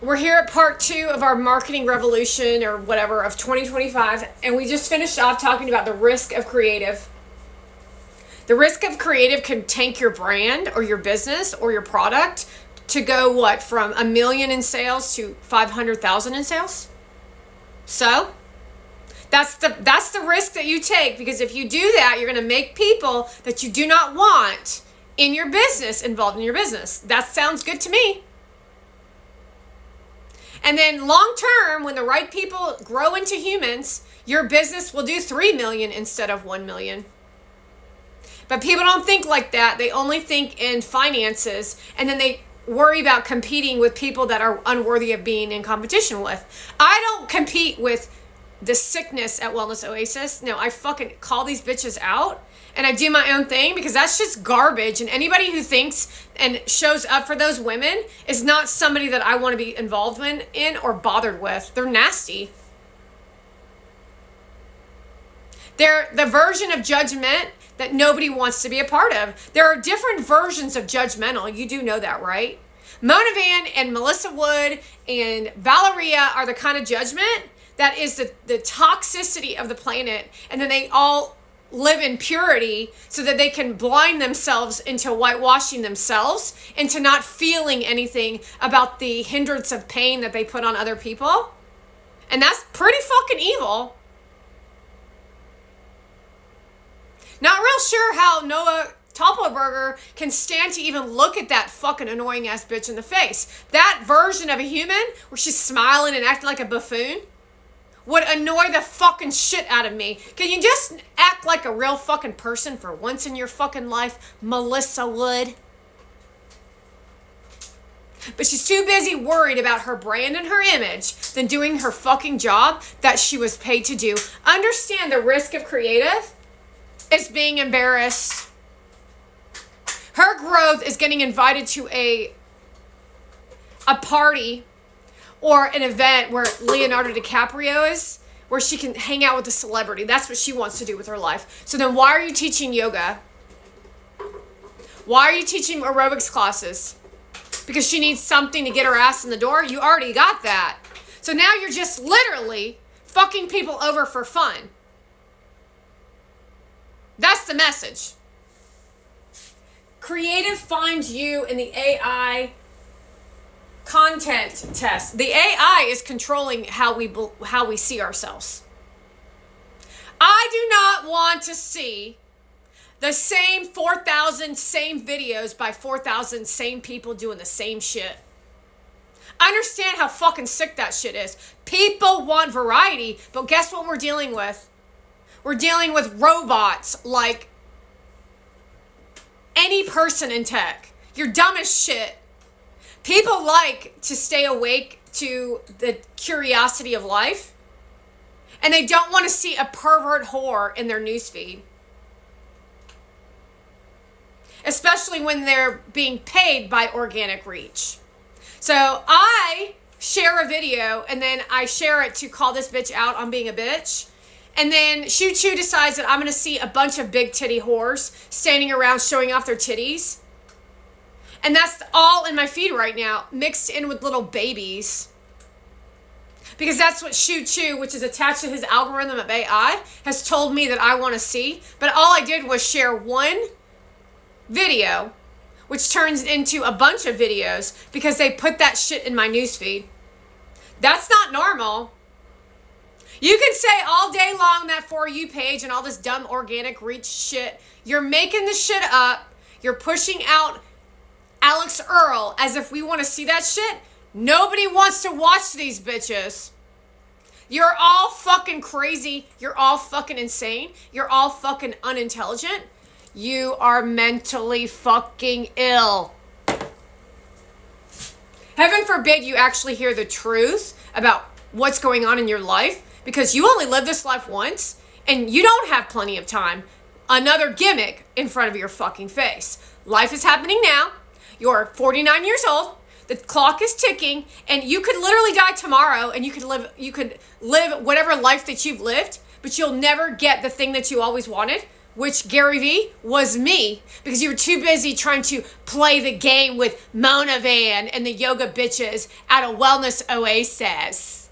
We're here at part 2 of our marketing revolution or whatever of 2025, and we just finished off talking about the risk of creative. The risk of creative can tank your brand or your business or your product to go from $1 million in sales to 500,000 in sales. So that's the risk that you take, because if you do that, you're going to make people that you do not want in your business involved in your business. That sounds good to me. And then long term, when the right people grow into humans, your business will do 3 million instead of 1 million. But people don't think like that. They only think in finances, and then they worry about competing with people that are unworthy of being in competition with. I don't compete with the sickness at Wellness Oasis. No, I fucking call these bitches out. And I do my own thing, because that's just garbage. And anybody who thinks and shows up for those women is not somebody that I want to be involved in or bothered with. They're nasty. They're the version of judgment that nobody wants to be a part of. There are different versions of judgmental. You do know that, right? Mona Van and Melissa Wood and Valeria are the kind of judgment that is the toxicity of the planet. And then they all live in purity so that they can blind themselves into whitewashing themselves, into not feeling anything about the hindrance of pain that they put on other people. And that's pretty fucking evil. Not real sure how Noah Toppelberger can stand to even look at that fucking annoying ass bitch in the face. That version of a human where she's smiling and acting like a buffoon would annoy the fucking shit out of me. Can you just act like a real fucking person for once in your fucking life, Melissa Wood? But she's too busy worried about her brand and her image than doing her fucking job that she was paid to do. Understand the risk of creative is being embarrassed. Her growth is getting invited to a party or an event where Leonardo DiCaprio is, where she can hang out with a celebrity. That's what she wants to do with her life. So then why are you teaching yoga? Why are you teaching aerobics classes? Because she needs something to get her ass in the door? You already got that. So now you're just literally fucking people over for fun. That's the message. Creative finds you in the AI content test. The AI is controlling how we see ourselves. I do not want to see the same 4,000 same videos by 4,000 same people doing the same shit. Understand how fucking sick that shit is. People want variety, but guess what we're dealing with? We're dealing with robots like any person in tech. You're dumb as shit. People like to stay awake to the curiosity of life, and they don't want to see a pervert whore in their newsfeed. Especially when they're being paid by organic reach. So I share a video, and then I share it to call this bitch out on being a bitch. And then Shoo Choo decides that I'm going to see a bunch of big titty whores standing around showing off their titties. And that's all in my feed right now, mixed in with little babies. Because that's what Shoo Choo, which is attached to his algorithm of AI, has told me that I want to see. But all I did was share one video, which turns into a bunch of videos because they put that shit in my newsfeed. That's not normal. You can say all day long that For You page and all this dumb organic reach shit. You're making the shit up. You're pushing out Alex Earl as if we want to see that shit. Nobody wants to watch these bitches. You're all fucking crazy. You're all fucking insane. You're all fucking unintelligent. You are mentally fucking ill. Heaven forbid you actually hear the truth about what's going on in your life, because you only live this life once and you don't have plenty of time. Another gimmick in front of your fucking face. Life is happening now. You're 49 years old. The clock is ticking, and you could literally die tomorrow, and you could live whatever life that you've lived, but you'll never get the thing that you always wanted. which Gary Vee was me, because you were too busy trying to play the game with Mona Van and the yoga bitches at a wellness oasis.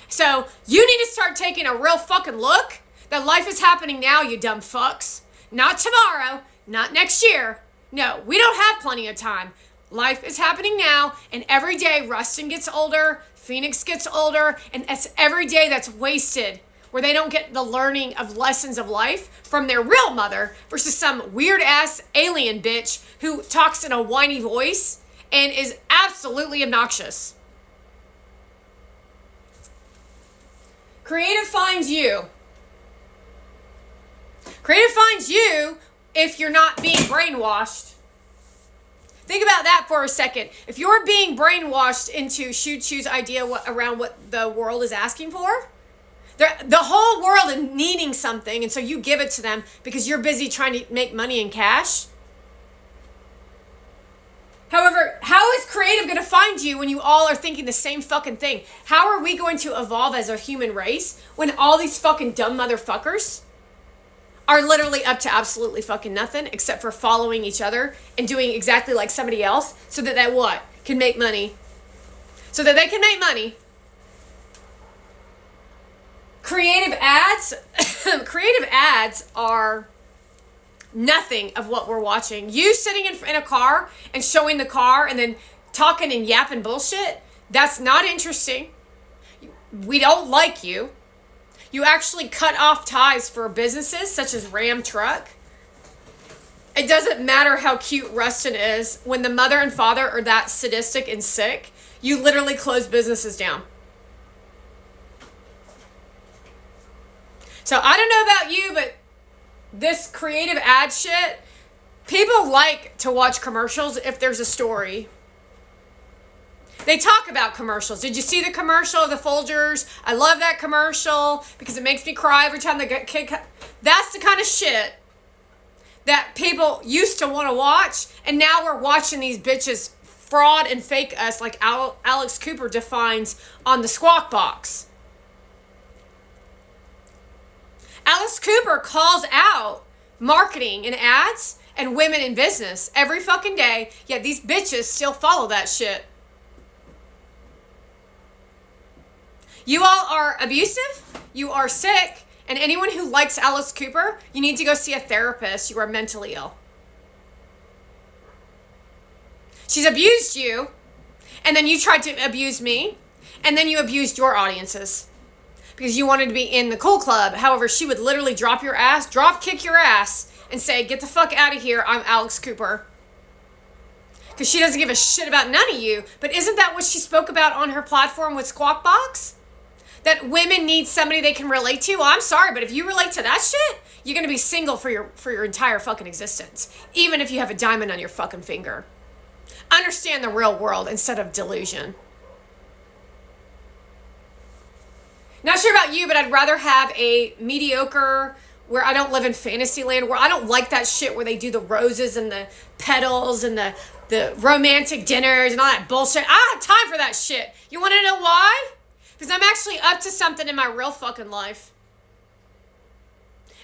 So you need to start taking a real fucking look that life is happening now, you dumb fucks. Not tomorrow, not next year. No, we don't have plenty of time. Life is happening now, and every day Rustin gets older, Phoenix gets older, and it's every day that's wasted where they don't get the learning of lessons of life from their real mother versus some weird ass alien bitch who talks in a whiny voice and is absolutely obnoxious. Creative finds you. Creative finds you if you're not being brainwashed. Think about that for a second. If you're being brainwashed into choose idea around what the world is asking for, the whole world is needing something, and so you give it to them because you're busy trying to make money and cash. However, how is creative going to find you when you all are thinking the same fucking thing? How are we going to evolve as a human race when all these fucking dumb motherfuckers are literally up to absolutely fucking nothing except for following each other and doing exactly like somebody else so that they what? Can make money. So that they can make money. Creative ads are nothing of what we're watching. You sitting in a car and showing the car and then talking and yapping bullshit, that's not interesting. We don't like you. You actually cut off ties for businesses such as Ram Truck. It doesn't matter how cute Rustin is. When the mother and father are that sadistic and sick, you literally close businesses down. So I don't know about you, but this creative ad shit, people like to watch commercials if there's a story. They talk about commercials. Did you see the commercial of the Folgers? I love that commercial because it makes me cry every time the kid... That's the kind of shit that people used to want to watch, and now we're watching these bitches fraud and fake us like Alex Cooper defines on the Squawk Box. Alex Cooper calls out marketing and ads and women in business every fucking day, yet these bitches still follow that shit. You all are abusive, you are sick, and anyone who likes Alice Cooper, you need to go see a therapist. You are mentally ill. She's abused you, and then you tried to abuse me, and then you abused your audiences because you wanted to be in the cool club. However, she would literally drop kick your ass, and say, get the fuck out of here, I'm Alex Cooper. Because she doesn't give a shit about none of you. But isn't that what she spoke about on her platform with Squawk Box? That women need somebody they can relate to? Well, I'm sorry, but if you relate to that shit, you're going to be single for your entire fucking existence. Even if you have a diamond on your fucking finger. Understand the real world instead of delusion. Not sure about you, but I'd rather have a mediocre, where I don't live in fantasy land, where I don't like that shit where they do the roses and the petals and the romantic dinners and all that bullshit. I don't have time for that shit. You want to know why? Because I'm actually up to something in my real fucking life.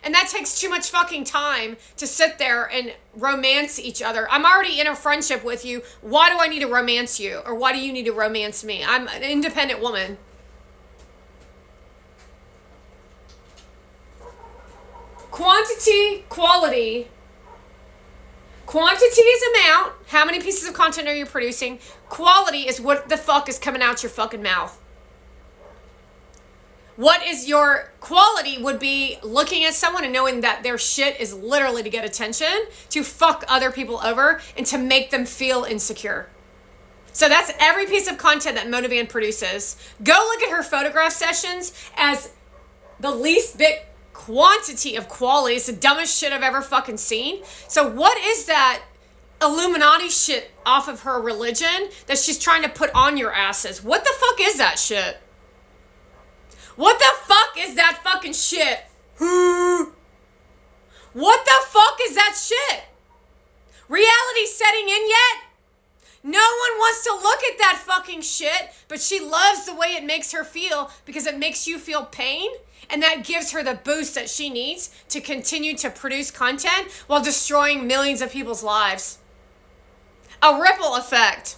And that takes too much fucking time to sit there and romance each other. I'm already in a friendship with you. Why do I need to romance you? Or why do you need to romance me? I'm an independent woman. Quantity, quality. Quantity is amount. How many pieces of content are you producing? Quality is what the fuck is coming out your fucking mouth. What is your quality would be looking at someone and knowing that their shit is literally to get attention, to fuck other people over, and to make them feel insecure. So that's every piece of content that Mona Van produces. Go look at her photograph sessions as the least bit quantity of quality. It's the dumbest shit I've ever fucking seen. So what is that Illuminati shit off of her religion that she's trying to put on your asses? What the fuck is that shit? What the fuck is that fucking shit? What the fuck is that shit? Reality setting in yet? No one wants to look at that fucking shit, but she loves the way it makes her feel because it makes you feel pain and that gives her the boost that she needs to continue to produce content while destroying millions of people's lives. A ripple effect.